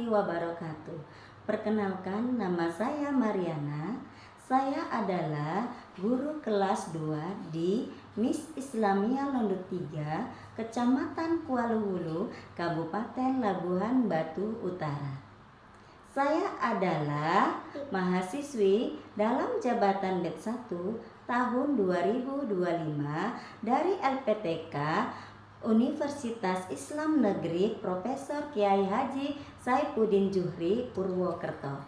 warahmatullahi wabarakatuh. Perkenalkan, nama saya Mariana. Saya adalah guru kelas 2 di Miss Islamia Londo 3, Kecamatan Kuala Hulu, Kabupaten Labuhan Batu Utara. Saya adalah mahasiswi dalam jabatan Det 1 tahun 2025 dari LPTK Universitas Islam Negeri Profesor Kiai Haji Saifuddin Juhri Purwokerto.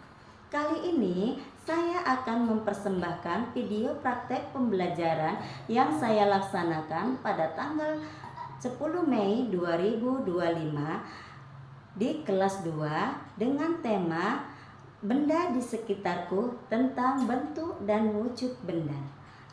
Kali ini saya akan mempersembahkan video praktek pembelajaran yang saya laksanakan pada tanggal 10 Mei 2025 di kelas 2 dengan tema Benda di Sekitarku tentang bentuk dan wujud benda.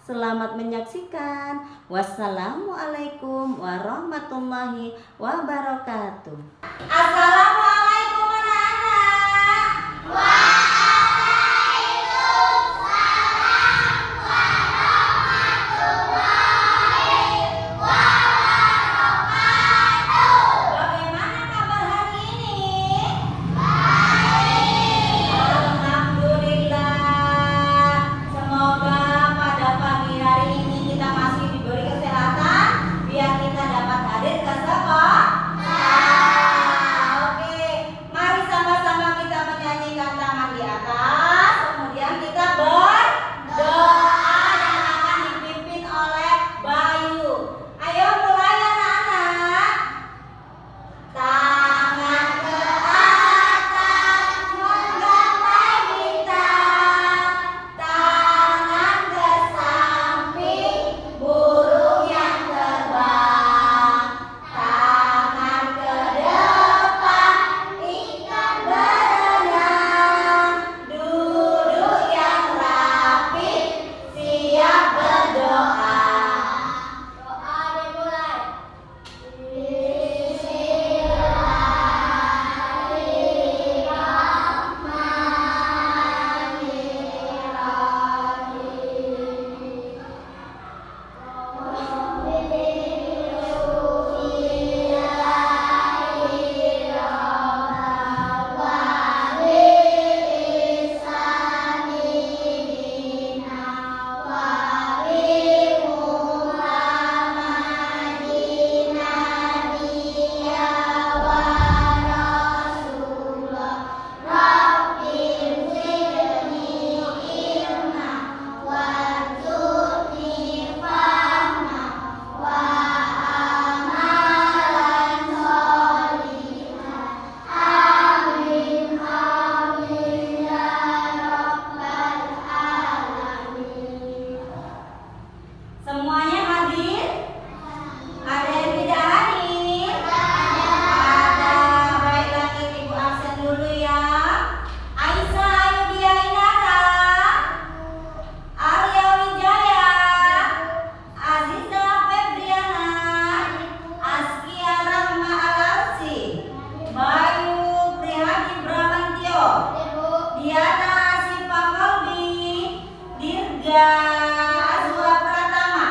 Selamat menyaksikan. Wassalamualaikum warahmatullahi wabarakatuh. Assalamualaikum anak-anak. Waalaikumsalam warahmatullahi wabarakatuh. Bagaimana kabar hari ini? Baik. Alhamdulillah. Semoga pada pagi hari ini kita masih diberi kesehatan biar kita dapat hadir ke sekolah. Oke, mari sama-sama kita menyanyikan tangan di atas, kemudian kita berdoa yang akan dipimpin oleh Bayu. Ayo mulai anak-anak. Tangan ke atas menggapai bintang, tangan ke samping burung yang terbang, tangan ke depan ikan berenang, duduk yang rapi siap berdoa. Doa dimulai. Semuanya hadir? Ada yang tidak hadir? Ada. Baiklah, Ibu absen dulu ya. Aisyah Ayudia Inara, Arya Wijaya, Aziza Febriana, Askia Rahma Alarsi, Bayu Prihadi Bramantio, Diana Asifa Kolbi, Dirga Azwa Pratama,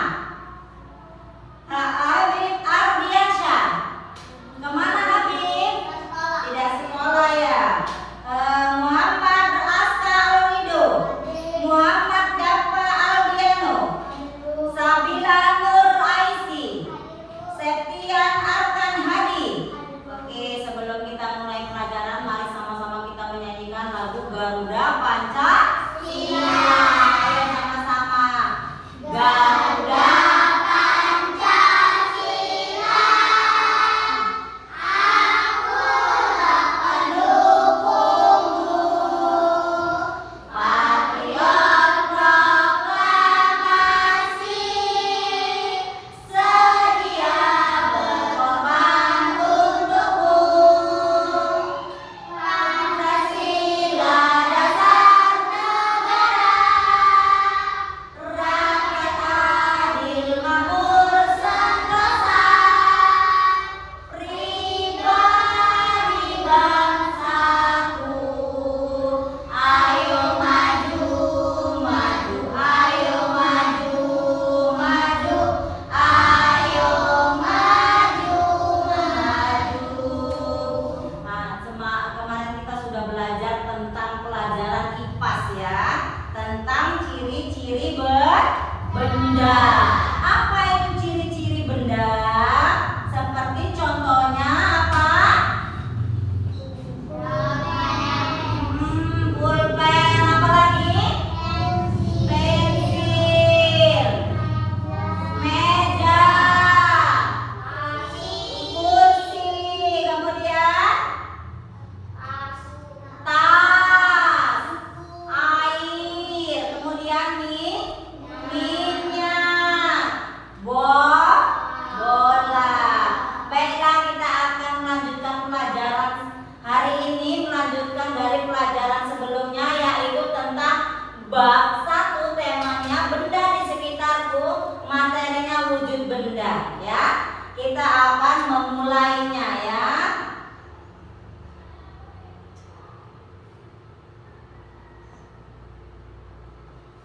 Habib Ardiansyah. Kemana Habib? Tidak sekolah ya. Muhammad Aska Alwido, Muhammad Dapa Aldiano, Sabila Nur Aisi, Septian Arkan Hadi. Oke, sebelum kita mulai pelajaran, mari sama-sama kita menyanyikan lagu Garuda benda. Apa itu ciri-ciri benda? Seperti contohnya apa? Pulpen, apa lagi? Pensil, meja, kursi, kemudian tas, air, kemudian minyak, bola. Baiklah, kita akan melanjutkan pelajaran hari ini, melanjutkan dari pelajaran sebelumnya, yaitu tentang bab 1, temanya benda di sekitarku, materinya wujud benda, ya. Kita akan memulainya, ya.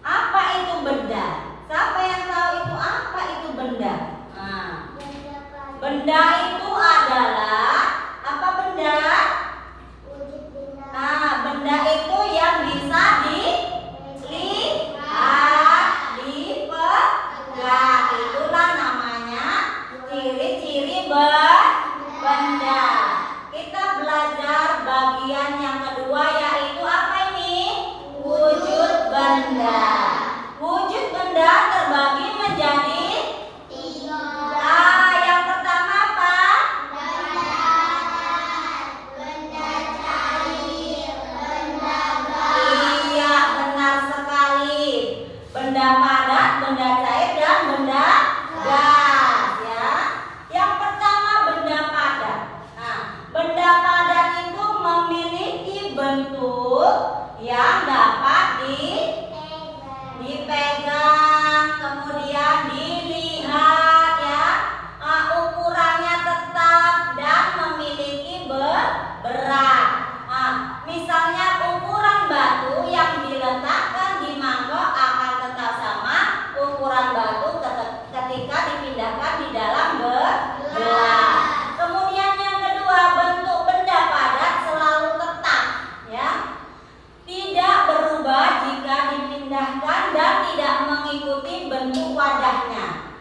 Apa itu benda? Siapa yang tahu itu apa itu benda? Nah, benda itu adalah apa benda? Nah, benda itu yang bisa dilihat, dipegang. Itulah namanya ciri-ciri benda. Kita belajar bagian yang kedua, yaitu apa ini? Wujud benda. Wujud benda terbagi menjadi 3. Yang pertama apa? Iya, benar sekali. Benda padat, benda cair, dan benda gas, ya. Yang pertama benda padat. Nah, benda padat itu memiliki bentuk yang dapat dipegang, kemudian dilihat, ya. Ukurannya tetap dan memiliki berat. Misalnya ukuran batu yang diletakkan di mangkok akan tetap sama ukuran batu ketika dipindahkan di dalam gelas. Kemudian yang kedua, bentuk benda padat selalu tetap, ya. Tidak berubah jika dipindahkan dan tidak mengikuti bentuk wadahnya.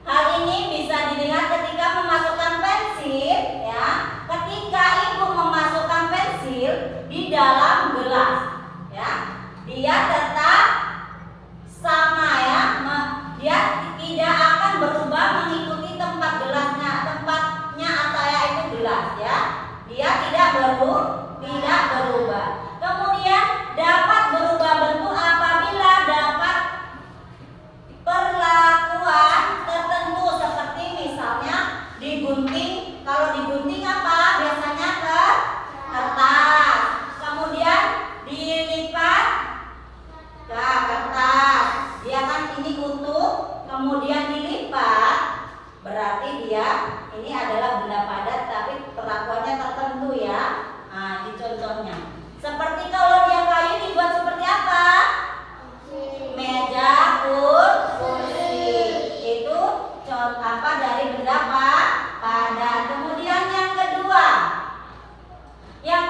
Hal ini bisa dilihat ketika memasukkan pensil, ya. Ketika ibu memasukkan pensil di dalam gelas, ya, dia tetap sama, ya. Dia tidak akan berubah mengikuti tempat gelasnya, tempatnya atau yaitu gelas, ya. Dia tidak berubah. Kemudian dapat berubah bentuk apabila dapat perlakuan tertentu, seperti misalnya digunting. Kalau digunting apa? Biasanya ke kertas. Kemudian dilipat ke kertas. Dia kan ini utuh, kemudian dilipat. Berarti dia ini adalah benda padat, tapi perlakuannya tertentu, ya. Nah, ini contohnya. Seperti kalau dia kayu dibuat seperti apa? Meja, kursi. Itu contoh apa dari benda padat. Kemudian yang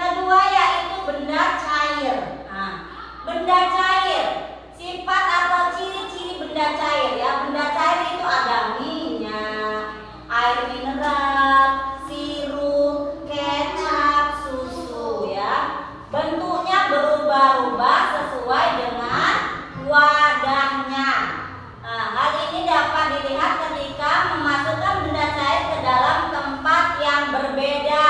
kedua yaitu benda cair. Nah, benda cair, sifat atau ciri-ciri benda cair, ya. Benda cair itu ada minyak, air mineral, sirup, kecap, susu, ya. Bentuknya berubah-ubah sesuai dengan wadahnya. Nah, hal ini dapat dilihat ketika memasukkan benda cair ke dalam tempat yang berbeda.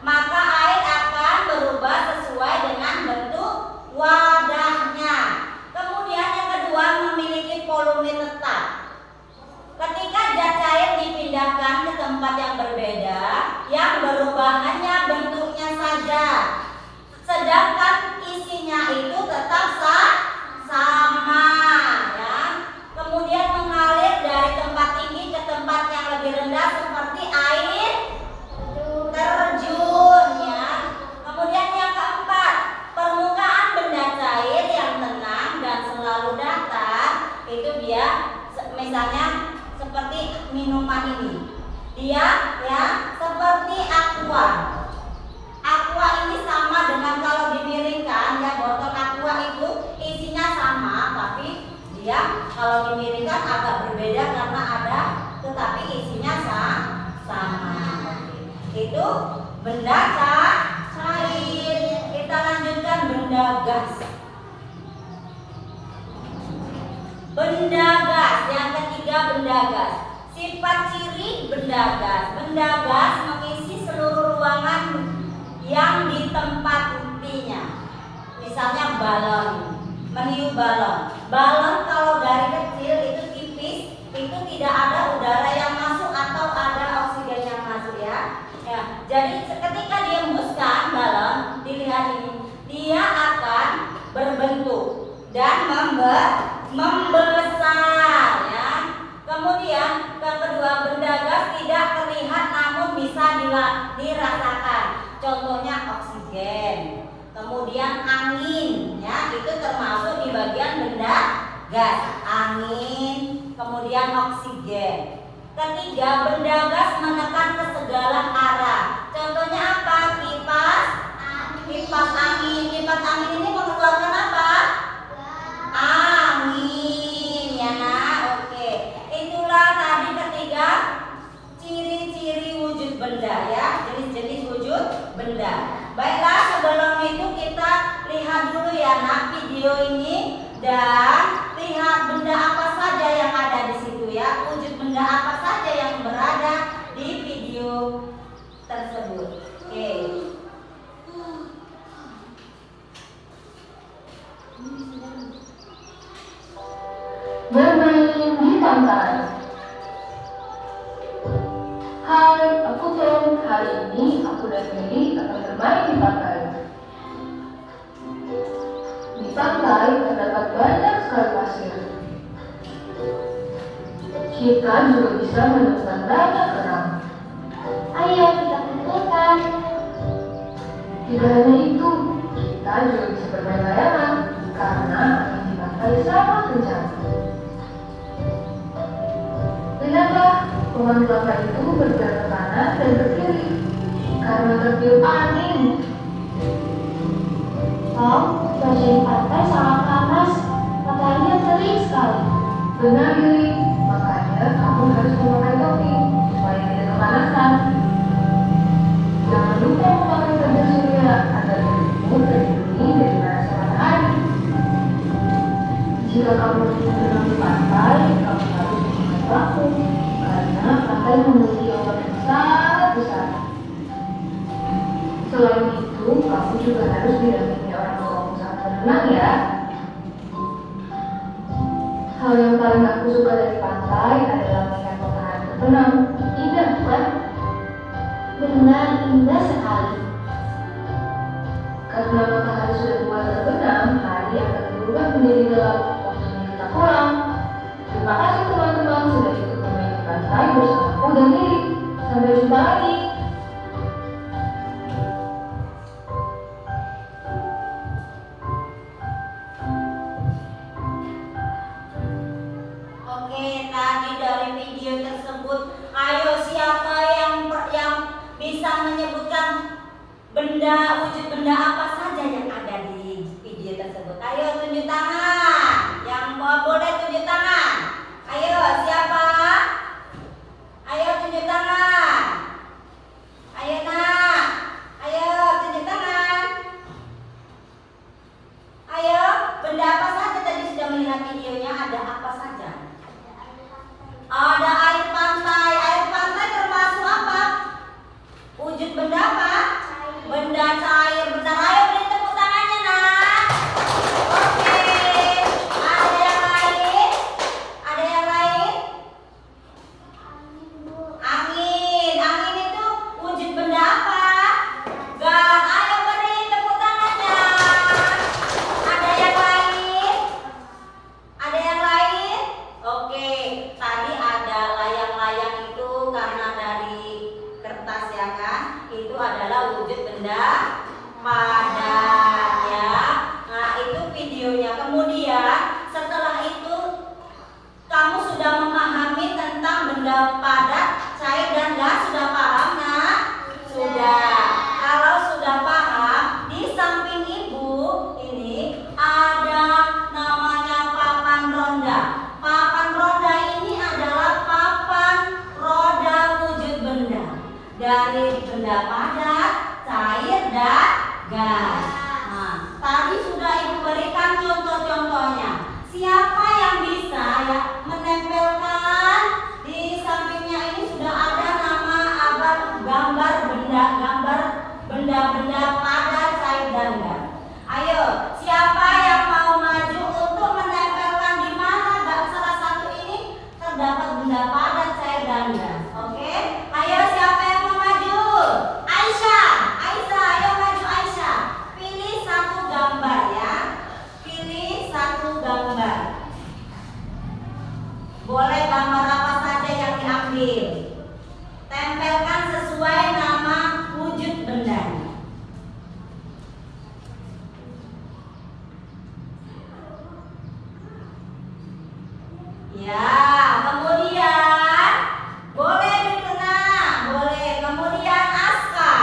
Maka air akan berubah sesuai dengan bentuk wadahnya. Kemudian yang kedua, memiliki volume tetap. Ketika zat cair dipindahkan ke tempat yang berbeda, yang berubah hanya bentuknya saja, sedangkan isinya itu tetap sama, ya. Kemudian mengalir dari tempat tinggi ke tempat yang lebih rendah seperti air terjun, ya. Kemudian yang keempat, permukaan benda cair yang tenang dan selalu datar. Itu dia, misalnya seperti minuman ini, dia, ya, seperti aqua. Aqua ini sama dengan kalau dimiringkan, ya, botol aqua itu Benda cair. Kita lanjutkan benda gas. Benda gas. Yang ketiga benda gas. Sifat ciri benda gas. Benda gas mengisi seluruh ruangan yang ditempatinya. Misalnya balon, meniup balon. Balon kalau dari kecil itu tipis, itu tidak ada udara yang masuk atau ada oksigen yang masuk ya. Ya, jadi ketika dihembuskan balon, dilihat ini, dia akan berbentuk dan membesar ya. Kemudian yang kedua, benda gas tidak terlihat namun bisa dirasakan. Contohnya oksigen. Kemudian angin ya, itu termasuk di bagian benda gas. Angin, kemudian oksigen. Ketiga, benda gas menekan ke segala arah. Contohnya apa? Kipas angin. Kipas angin ini mengeluarkan apa? Angin ya nak. Oke, itulah tadi ketiga ciri-ciri wujud benda ya, jenis-jenis wujud benda. Baiklah, sebelum itu kita lihat dulu ya nak video ini dan lihat benda apa saja yang ada di situ ya, wujud benda apa saja yang berada di video tersebut. Oke. Bermain di pantai. Hai, aku Tom. Hari ini aku dan Meli akan bermain di pantai. Di pantai terdapat banyak sekali pasir. Kita juga bisa menemukan banyak kerang. Ayo kita kumpulkan. Tidak hanya itu, kita juga bisa bermain layangan karena angin di pantai sangat kencang. Lihatlah, pohon kelapa itu bergerak ke kanan dan ke kiri karena tertiup angin. Tom, cuaca di pantai sangat panas, mataharinya terik sekali. Benar, Lili. Makanya kamu harus memakai topi supaya tidak kepanasan. Jangan lupa memakai tabir surya agar tubuhmu terlindungi dari panasnya matahari. Jika kamu ingin berenang di pantai, kamu harus memakai pelampung karena pantai memiliki ombak yang sangat besar. Selain itu, kamu juga harus didampingi orang tuamu saat berenang ya. Hal yang paling aku suka dari pantai adalah melihat matahari terbenam. Indah bukan? Benar, indah sekali. Karena matahari sudah mulai terbenam, hari akan berubah menjadi gelap. Waktunya kita pulang. Terima kasih teman-teman sudah ikut bermain di pantai bersamaku dan Lili. Sampai jumpa lagi. Oke, tadi dari video tersebut, ayo siapa yang bisa menyebutkan wujud benda apa saja yang ada di video tersebut? Ayo tunjuk tangan. Yang boleh tunjuk tangan. Ayo siapa? Ayo tunjuk tangan. Ayo nak. Ayo tunjuk tangan. Ayo, benda apa saja tadi sudah melihat videonya? Ada apa saja? Ada air pantai. Air pantai termasuk apa? Wujud benda apa? Benda cair. gas. Nah, tadi sudah Ibu berikan contoh-contohnya. Siapa yang bisa ya menempelkan di sampingnya ini sudah ada nama gambar benda-benda padat, cair dan gas. Ayo, siapa yang mau maju untuk menempelkan di mana salah satu ini terdapat benda padat, cair dan gas? Oke, ayo siapa yang mau maju? Aisyah, ayo maju Aisyah. Pilih satu gambar ya. Pilih satu gambar. Boleh gambar apa saja yang diambil. Tempelkan sesuai nama wujud bendanya. Ya, kemudian boleh dikenal, boleh. Kemudian Aska.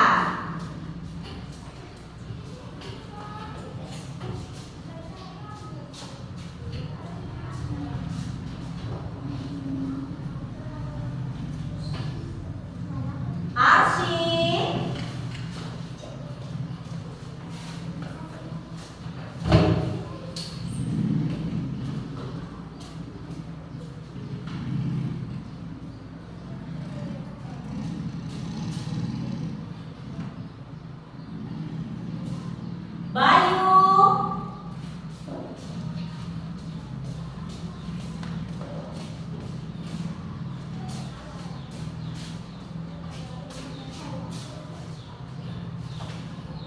Arsy. Bayu.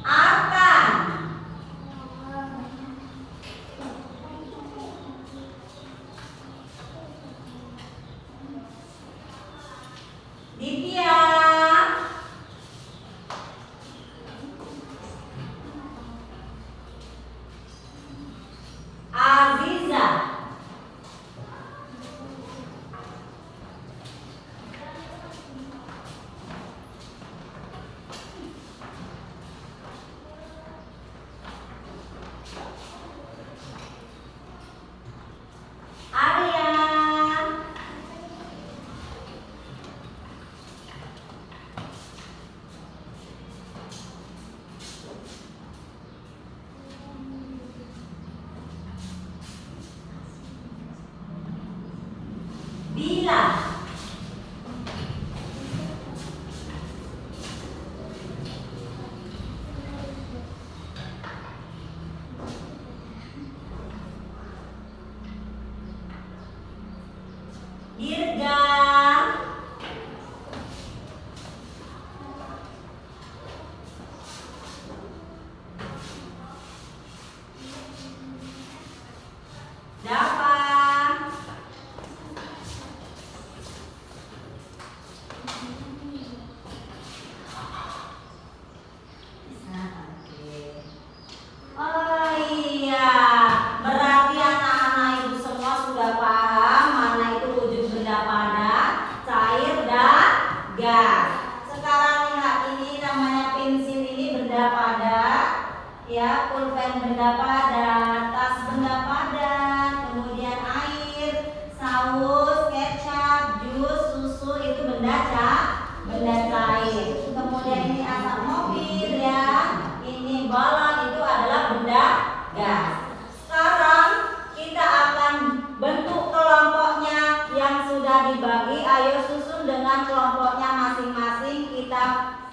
Arkan. Ditya. Aziza. Arya. Bila. Dirga. Dapa. Oh iya, berarti anak-anak ibu semua sudah paham mana itu wujud benda padat, cair dan gas. Sekarang lihat ini namanya pensil, ini benda padat, ya, pulpen benda padat, tas benda padat, kemudian air, saus, kecap, jus, susu itu benda cair. Kemudian ini asap mobil ya, ini balon itu adalah benda gas. Sekarang kita akan bentuk kelompoknya yang sudah dibagi. Ayo susun dengan kelompoknya masing-masing. Kita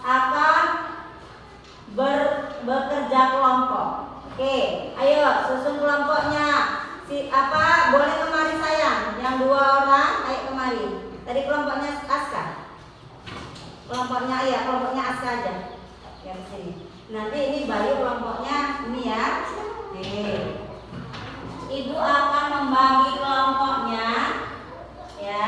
akan bekerja kelompok. Oke, ayo susun kelompoknya. Boleh kemari sayang. Yang 2 orang, ayo kemari. Tadi kelompoknya Aska. Kelompoknya Aska aja. Yang sini. Nanti ini Bayu kelompoknya ini ya. Oke. Ibu akan membagi kelompoknya ya.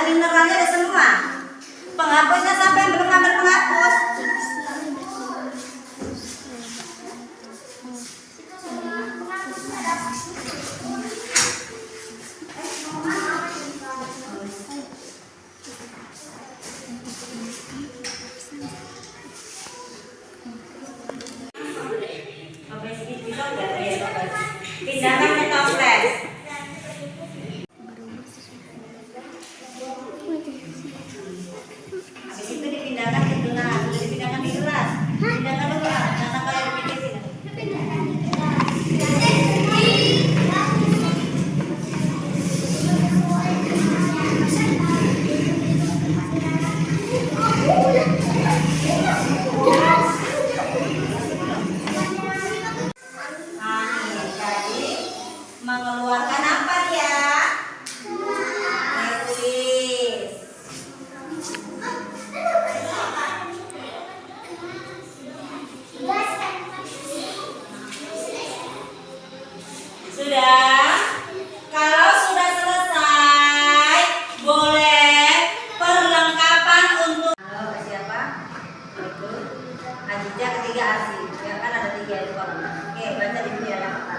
mineralnya ada semua. Penghapusnya sampai yang belum ambil penghapus. Pindahkan ke toples. Habis itu dipindahkan ke gelas. Sudah dipindahkan di gelas. Pindahkan ke gelas. Jangan sampai air pinggir sini. Mengeluarkan apa dia? Tulis. Sudah? Kalau sudah selesai, boleh perlengkapan untuk. Halo, siapa? Itu Ajija ketiga Arsi. Ya kan ada 3 di kolom. Oke, baca di sini ada apa?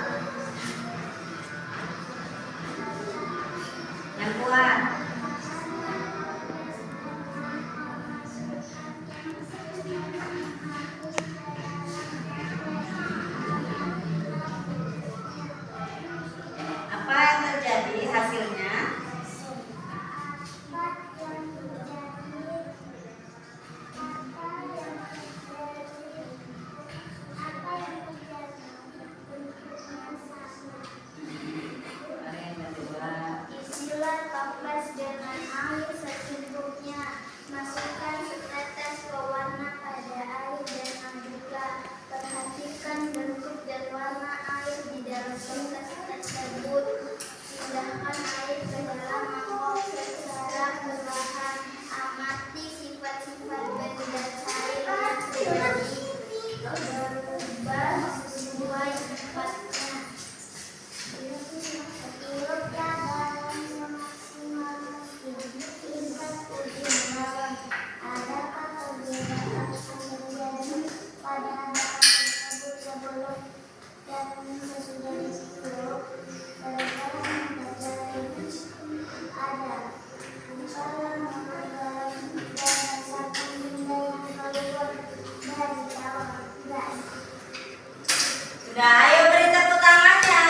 Yang kuat. Apa yang terjadi hasilnya? Isilah toples dengan air secukupnya. Masukkan setetes pewarna pada air dan aduklah. Perhatikan bentuk dan warna air di dalam toples tersebut. Pindahkan air ke dalam mangkok secara perlahan. Amati sifat-sifat benda cair yang terjadi. Berubah sesuai sifatnya. Sudah, ayo beri tepuk tangannya.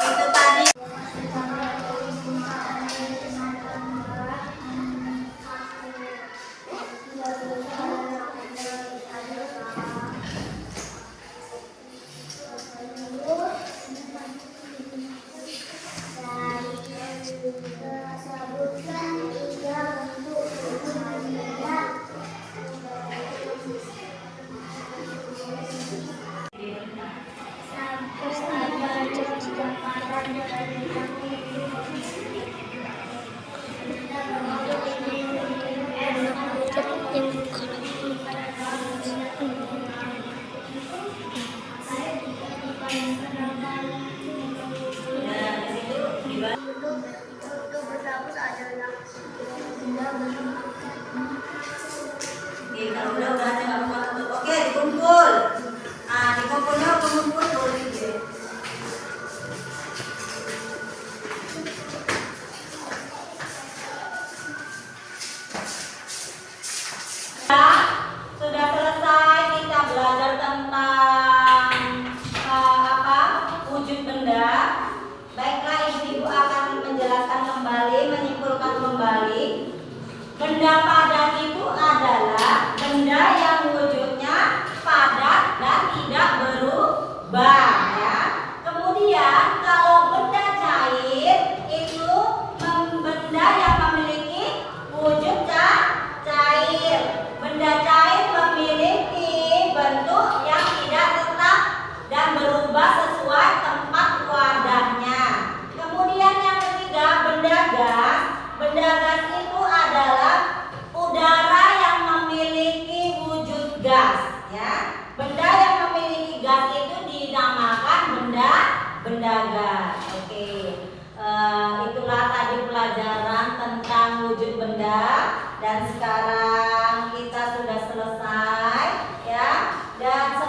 Itu tadi. Sebutkan 3 bentuk berbeda. Oke, kalau udah aja nggak mau tutup. Oke, dikumpul. Nah, dikumpulnya kumpul boleh gitu. Sudah selesai kita belajar tentang wujud benda. Baiklah, ibu akan menjelaskan kembali, menyimpulkan kembali. Benda padat itu adalah benda yang wujudnya padat dan tidak berubah, ya. Kemudian kalau benda cair itu benda yang memiliki wujud cair. Benda cair memiliki bentuk yang tidak tetap dan berubah sesuai tempat wadahnya. Kemudian yang ketiga, benda gas. Benda gas itu adalah udara yang memiliki wujud gas, ya. Benda yang memiliki gas itu dinamakan benda benda dan sekarang kita sudah selesai ya. Dan